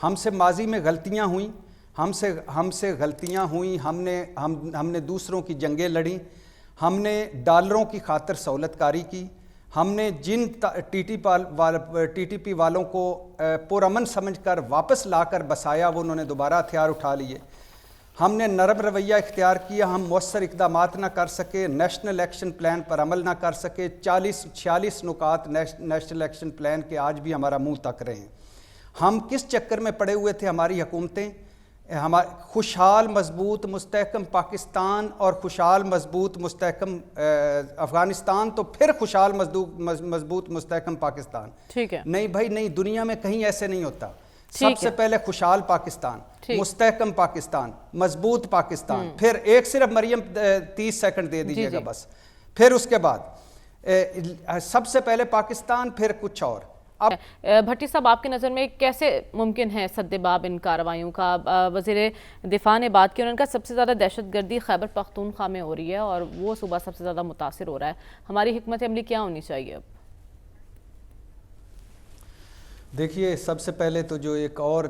ہم سے ماضی میں غلطیاں ہوئیں، ہم سے غلطیاں ہوئیں، ہم نے دوسروں کی جنگیں لڑیں، ہم نے ڈالروں کی خاطر سہولت کاری کی، ہم نے جن ٹی ٹی پی والوں کو پرامن سمجھ کر واپس لا کر بسایا وہ انہوں نے دوبارہ ہتھیار اٹھا لیے، ہم نے نرم رویہ اختیار کیا، ہم مؤثر اقدامات نہ کر سکے، نیشنل ایکشن پلان پر عمل نہ کر سکے، 46 نکات نیشنل ایکشن پلان کے آج بھی ہمارا منہ تک رہے ہیں۔ ہم کس چکر میں پڑے ہوئے تھے؟ ہماری حکومتیں خوشحال مضبوط مستحکم پاکستان اور خوشحال مضبوط مستحکم افغانستان تو پھر خوشحال مضبوط مستحکم پاکستان، ٹھیک ہے، نہیں بھائی نہیں، دنیا میں کہیں ایسے نہیں ہوتا۔ سب سے پہلے خوشحال پاکستان، مستحکم پاکستان، مضبوط پاکستان، پھر ایک صرف مریم 30 سیکنڈ دے دیجئے گا بس، پھر اس کے بعد سب سے پہلے پاکستان پھر کچھ اور۔ بھٹی صاحب آپ کی نظر میں کیسے ممکن ہے سدباب ان کارروائیوں کا؟ وزیر دفاع نے بات کی، انہوں نے کہا سب سے زیادہ دہشت گردی خیبر پختونخوا میں ہو رہی ہے اور وہ صوبہ سب سے زیادہ متاثر ہو رہا ہے، ہماری حکمت عملی کیا ہونی چاہیے اب؟ دیکھیے سب سے پہلے تو جو ایک اور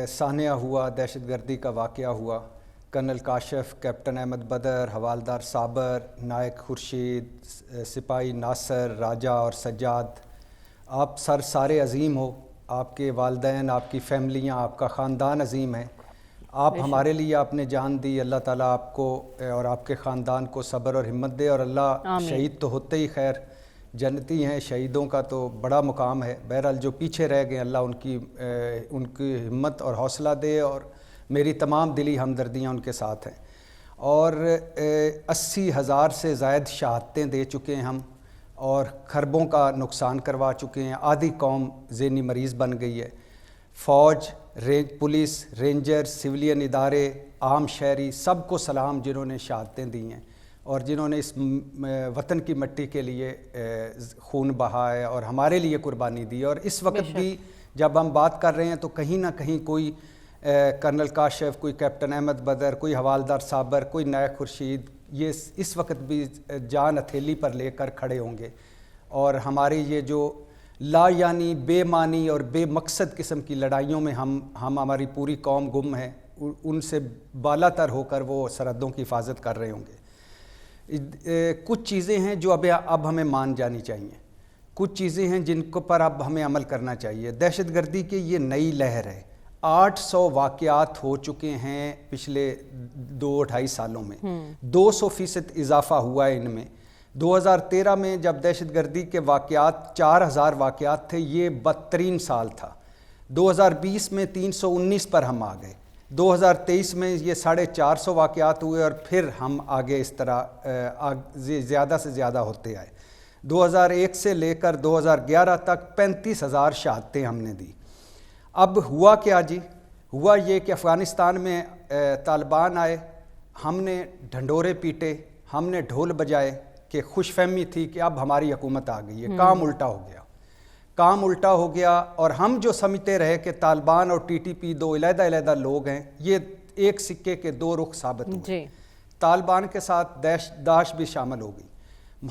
سانحہ ہوا، دہشت گردی کا واقعہ ہوا، کرنل کاشف، کیپٹن احمد بدر، حوالدار صابر، نائک خورشید، سپاہی ناصر، راجہ اور سجاد، آپ سارے عظیم ہو، آپ کے والدین، آپ کی فیملیاں، آپ کا خاندان عظیم ہے، آپ ہمارے لیے آپ نے جان دی، اللہ تعالیٰ آپ کو اور آپ کے خاندان کو صبر اور ہمت دے، اور اللہ شہید تو ہوتے ہی خیر جنتی ہیں، شہیدوں کا تو بڑا مقام ہے، بہرحال جو پیچھے رہ گئے اللہ ان کی ہمت اور حوصلہ دے، اور میری تمام دلی ہمدردیاں ان کے ساتھ ہیں۔ اور 80,000 سے زائد شہادتیں دے چکے ہیں ہم، اور خربوں کا نقصان کروا چکے ہیں، آدھی قوم ذہنی مریض بن گئی ہے۔ فوج، پولیس، رینجر، سویلین ادارے، عام شہری، سب کو سلام جنہوں نے شہادتیں دی ہیں اور جنہوں نے اس وطن کی مٹی کے لیے خون بہا ہے اور ہمارے لیے قربانی دی، اور اس وقت بھی جب ہم بات کر رہے ہیں تو کہیں نہ کہیں کوئی کرنل کاشف، کوئی کیپٹن احمد بدر، کوئی حوالدار صابر، کوئی نائک خورشید، یہ اس وقت بھی جان ہتھیلی پر لے کر کھڑے ہوں گے، اور ہماری یہ جو لا یعنی بے معنی اور بے مقصد قسم کی لڑائیوں میں ہماری پوری قوم گم ہے، ان سے بالا تر ہو کر وہ سرحدوں کی حفاظت کر رہے ہوں گے۔ کچھ چیزیں ہیں جو اب ہمیں مان جانی چاہیے، کچھ چیزیں ہیں جن پر اب ہمیں عمل کرنا چاہیے۔ دہشت گردی کی یہ نئی لہر ہے، 800 واقعات ہو چکے ہیں پچھلے 2-2.5 سالوں میں، 200% اضافہ ہوا ہے ان میں۔ 2013 میں جب دہشت گردی کے واقعات 4000 واقعات تھے، یہ بدترین سال تھا۔ 2020 میں 319 پر ہم آ گئے، 2023 میں یہ 450 واقعات ہوئے، اور پھر ہم آگے اس طرح زیادہ سے زیادہ ہوتے آئے۔ 2001 سے لے کر 2011 تک 35,000 شہادتیں ہم نے دی۔ اب ہوا کیا جی؟ ہوا یہ کہ افغانستان میں طالبان آئے، ہم نے ڈھنڈورے پیٹے، ہم نے ڈھول بجائے کہ خوش فہمی تھی کہ اب ہماری حکومت آ گئی ہے، کام الٹا ہو گیا، اور ہم جو سمجھتے رہے کہ طالبان اور ٹی ٹی پی دو علیحدہ لوگ ہیں، یہ ایک سکے کے دو رخ ثابت ہوئے۔ طالبان کے ساتھ داعش بھی شامل ہو گئی۔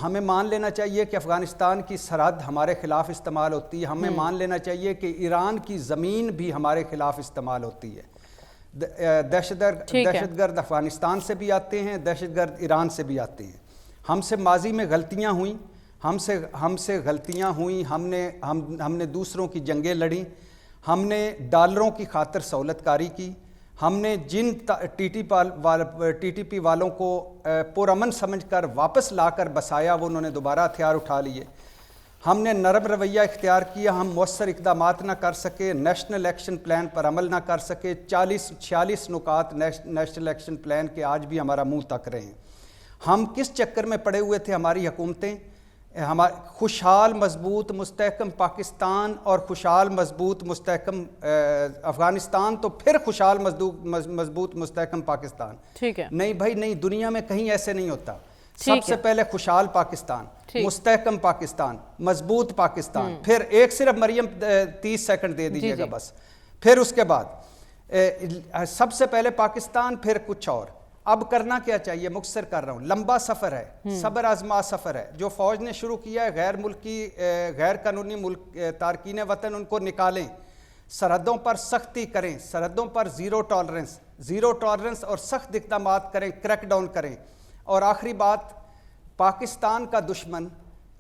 ہمیں مان لینا چاہیے کہ افغانستان کی سرحد ہمارے خلاف استعمال ہوتی ہے، ہمیں مان لینا چاہیے کہ ایران کی زمین بھی ہمارے خلاف استعمال ہوتی ہے۔ دہشت گرد افغانستان سے بھی آتے ہیں، دہشت گرد ایران سے بھی آتے ہیں۔ ہم سے ماضی میں غلطیاں ہوئیں، ہم سے غلطیاں ہوئیں، ہم نے دوسروں کی جنگیں لڑیں، ہم نے ڈالروں کی خاطر سہولت کاری کی، ہم نے جن ٹی ٹی پی والوں کو پرامن سمجھ کر واپس لا کر بسایا وہ انہوں نے دوبارہ ہتھیار اٹھا لیے، ہم نے نرم رویہ اختیار کیا، ہم مؤثر اقدامات نہ کر سکے، نیشنل ایکشن پلان پر عمل نہ کر سکے، 46 نکات نیشنل ایکشن پلان کے آج بھی ہمارا منہ تک رہے ہیں۔ ہم کس چکر میں پڑے ہوئے تھے؟ ہماری حکومتیں خوشحال مضبوط مستحکم پاکستان اور خوشحال مضبوط مستحکم افغانستان تو پھر خوشحال مضبوط مستحکم پاکستان، ٹھیک ہے، نہیں بھائی نہیں، دنیا میں کہیں ایسے نہیں ہوتا۔ سب سے پہلے خوشحال پاکستان، مستحکم پاکستان، مضبوط پاکستان، پھر ایک صرف مریم 30 سیکنڈ دے دیجئے گا بس، پھر اس کے بعد سب سے پہلے پاکستان پھر کچھ اور۔ اب کرنا کیا چاہیے؟ مختصر کر رہا ہوں، لمبا سفر ہے، صبر آزما سفر ہے، جو فوج نے شروع کیا ہے، غیر ملکی غیر قانونی تارکین وطن ان کو نکالیں، सरहदों पर सख्ती करें, सरहदों पर ज़ीरो टॉलरेंस और सख्त इक़दामात करें, क्रैक डाउन करें। और आखिरी बात, पाकिस्तान का दुश्मन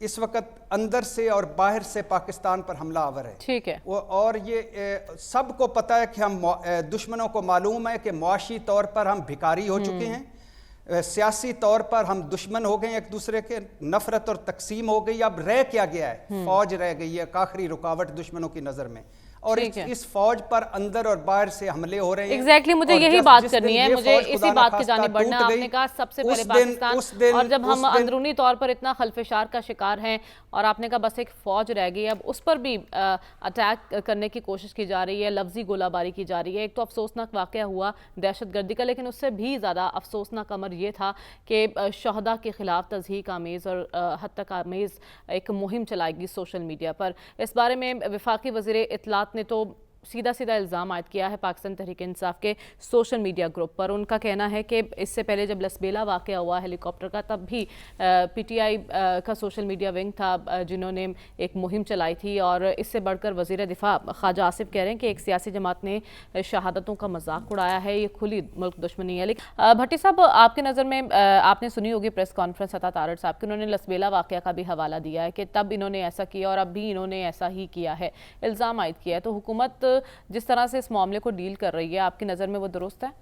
इस वक्त अंदर से और बाहर से पाकिस्तान पर हमला आवर है। ठीक है। और ये सबको पता है कि हम दुश्मनों को मालूम है कि मुआशी तौर पर हम भिखारी हो चुके हैं, सियासी तौर पर हम दुश्मन हो गए एक दूसरे के, नफरत और तकसीम हो गई। अब रह क्या गया है? फौज रह गई है, एक आखिरी रुकावट दुश्मनों की नज़र में। और इस फौज पर अंदर और बाहर से हमले हो रहे हैं। एग्जैक्टली मुझे यही बात करनी है, मुझे इसी बात की जानिब बढ़ना। आपने कहा सबसे पहले पाकिस्तान, और जब हम अंदरूनी तौर पर इतना खल्फिशार का शिकार हैं और आपने कहा बस एक फौज रह गई, अब उस पर भी अटैक करने की कोशिश की जा रही है, लफ्जी गोलाबारी की जा रही है। एक तो अफसोसनाक वाक़या हुआ दहशतगर्दी का, लेकिन उससे भी ज़्यादा अफसोसनाक अमर ये था कि शहदा के खिलाफ तज़हीक आमेज़ और हद तक आमेज़ एक मुहिम चलाई गई सोशल मीडिया पर। इस बारे में वफाकी वज़ीर इत्तलात ने तो सीधा इल्ज़ाम आयद किया है पाकिस्तान तहरीक इंसाफ के सोशल मीडिया ग्रुप पर। उनका कहना है कि इससे पहले जब लसबेला वाक़या हुआ हेलीकॉप्टर का, तब भी पीटीआई का सोशल मीडिया विंग था जिन्होंने एक मुहिम चलाई थी। और इससे बढ़कर वज़ीर दिफा ख्वाजा आसिफ कह रहे हैं कि एक सियासी जमात ने शहादतों का मजाक उड़ाया है, ये खुली मुल्क दुश्मनी है। लेकिन भट्टी साहब, आपकी नज़र में आपने सुनी होगी प्रेस कॉन्फ्रेंस अता तारड़ साहब की, उन्होंने लसबेला वाक़या का भी हवाला दिया है कि तब इन्होंने ऐसा किया और अब भी इन्होंने ऐसा ही किया है, इल्ज़ाम आयद किया है। तो हुकूमत जिस तरह से इस मामले को डील कर रही है, आपकी नज़र में वो दुरुस्त है?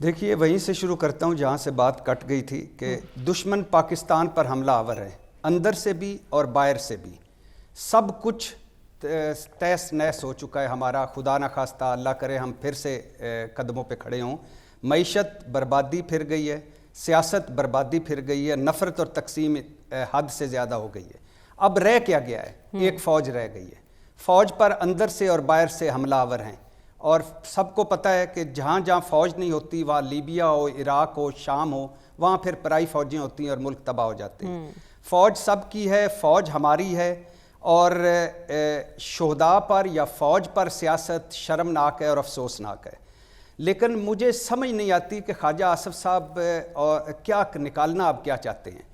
देखिए, वहीं से शुरू करता हूं जहां से बात कट गई थी कि दुश्मन पाकिस्तान पर हमला आवर है, अंदर से भी और बाहर से भी। सब कुछ तहस नहस हो चुका है हमारा। खुदा न खास्ता, अल्लाह करे हम फिर से कदमों पे खड़े हों। मईशत बर्बादी फिर गई है, सियासत बर्बादी फिर गई है, नफ़रत और तकसीम हद से ज़्यादा हो गई है। अब रह क्या गया है? एक फ़ौज रह गई है। फ़ौज पर अंदर से और बाहर से हमलावर हैं, और सबको पता है कि जहाँ जहाँ फ़ौज नहीं होती, वहाँ लीबिया हो, इराक़ हो, शाम हो, वहाँ फिर पराई फ़ौजें होती हैं और मुल्क तबाह हो जाते हैं। फ़ौज सब की है, फ़ौज हमारी है। और शुहदा पर या फ़ौज पर सियासत शर्मनाक है और अफसोसनाक है। लेकिन मुझे समझ नहीं आती कि ख्वाजा आसिफ साहब क्या निकालना आप क्या चाहते हैं।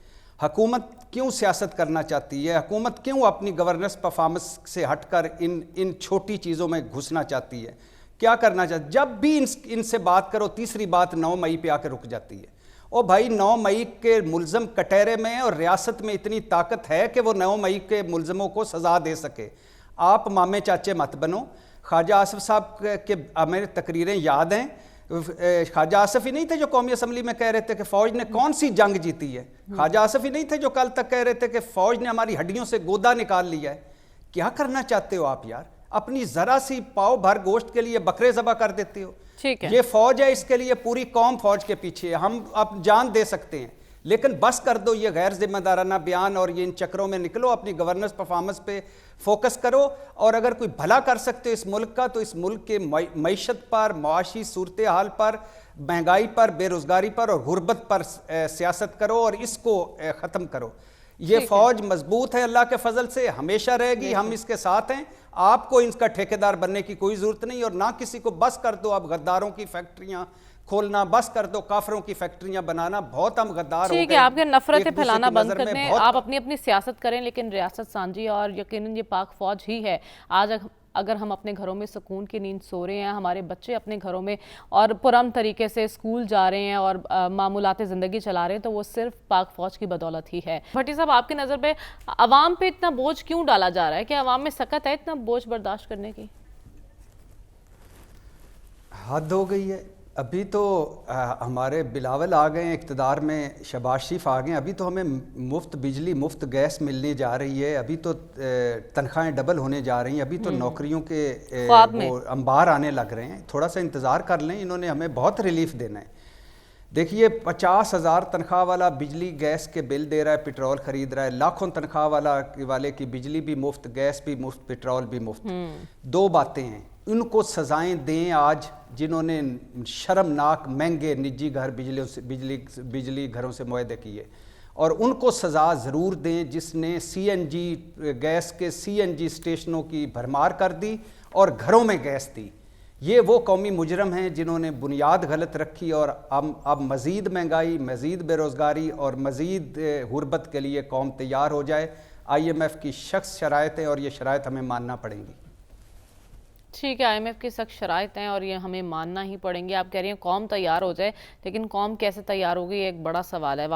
हुकूमत क्यों सियासत करना चाहती है? हुकूमत क्यों अपनी गवर्नेंस परफॉर्मेंस से हटकर इन छोटी चीज़ों में घुसना चाहती है? क्या करना चाहती? जब भी इनसे बात करो, तीसरी बात 9 मई पे आकर रुक जाती है। ओ भाई, 9 मई के मुलज़म कटहरे में और रियासत में इतनी ताकत है कि वो 9 मई के मुलज़मों को सज़ा दे सके। आप मामे चाचे मत बनो। ख्वाजा आसिफ साहब के मेरी तकरीरें याद हैं। ख्वाजा आसिफ ही नहीं थे जो कौमी असम्बली में कह रहे थे कि फ़ौज ने कौन सी जंग जीती है। ख्वाजा आसिफ ही नहीं थे जो कल तक कह रहे थे कि फ़ौज ने हमारी हड्डियों से गोदा निकाल लिया है। क्या करना चाहते हो आप यार? अपनी ज़रा सी पाव भर गोश्त के लिए बकरे ज़बह कर देते हो। ठीक है, ये फ़ौज है, इसके लिए पूरी कौम फ़ौज के पीछे है। हम अब जान दे सकते हैं, लेकिन बस कर दो ये गैर जिम्मेदाराना बयान और ये इन चक्रों में निकलो। अपनी गवर्नेंस परफॉर्मेंस पे फोकस करो, और अगर कोई भला कर सकते हो इस मुल्क का, तो इस मुल्क के मईशत पर, मुआशी सूरत हाल पर, महंगाई पर, बेरोज़गारी पर और गुर्बत पर सियासत करो और इसको ख़त्म करो। ये फ़ौज मजबूत है, अल्लाह के फजल से हमेशा रहेगी। हम इसके साथ हैं। आपको इसका ठेकेदार बनने की कोई ज़रूरत नहीं, और ना किसी को। बस कर दो अब गद्दारों की फैक्ट्रियाँ खोलना, बस कर दो काफरों की फैक्ट्रियां बनाना। बहुत हम गद्दार हो गए। ठीक है, आपके नफरतें फैलाना बंद कर दें, आप अपनी अपनी सियासत करें, लेकिन रियासत साझी और यकीनन ये पाक फौज ही है। आज अगर हम अपने घरों में सुकून की नींद सो रहे हैं, हमारे बच्चे अपने घरों में और पुरअमन तरीके से स्कूल जा रहे हैं और मामूलात ज़िंदगी चला रहे हैं, तो वो सिर्फ पाक फौज की बदौलत ही है। भट्टी साहब, आपकी नज़र पे अवाम पे इतना बोझ क्यों डाला जा रहा है? कि अवाम में सकत है इतना बोझ बर्दाश्त करने की? हद हो गई है। अभी तो हमारे बिलावल आ गए इक़्तिदार में, शहबाज शरीफ आ गए, अभी तो हमें मुफ्त बिजली, मुफ्त गैस मिलने जा रही है। अभी तो तनख्वाहें डबल होने जा रही हैं। अभी तो नौकरियों के वो अंबार आने लग रहे हैं। थोड़ा सा इंतज़ार कर लें, इन्होंने हमें बहुत रिलीफ देना है। देखिए, 50,000 तनख्वाह वाला बिजली गैस के बिल दे रहा है, पेट्रोल ख़रीद रहा है। लाखों तनख्वाह वाले की बिजली भी मुफ्त, गैस भी मुफ्त, पेट्रोल भी मुफ्त। दो बातें हैं, इनको सजाएं दें आज जिन्होंने शर्मनाक महंगे निजी घर बिजली घरों से मुआहदे किए, और उनको सज़ा ज़रूर दें जिसने CNG गैस के CNG स्टेशनों की भरमार कर दी और घरों में गैस दी। ये वो कौमी मुजरम हैं जिन्होंने बुनियाद गलत रखी, और अब मज़ीद महंगाई, मज़ीद बेरोज़गारी और मज़ीद गुर्बत के लिए कौम तैयार हो जाए। IMF کی سخت شرائط ہیں اور یہ شرائط ہمیں ماننا پڑیں گی۔ ٹھیک ہے، IMF کی سخت شرائط ہیں اور یہ ہمیں ماننا ہی پڑیں گے۔ آپ کہہ رہی ہیں قوم تیار ہو جائے، لیکن قوم کیسے تیار ہوگی یہ ایک بڑا سوال ہے۔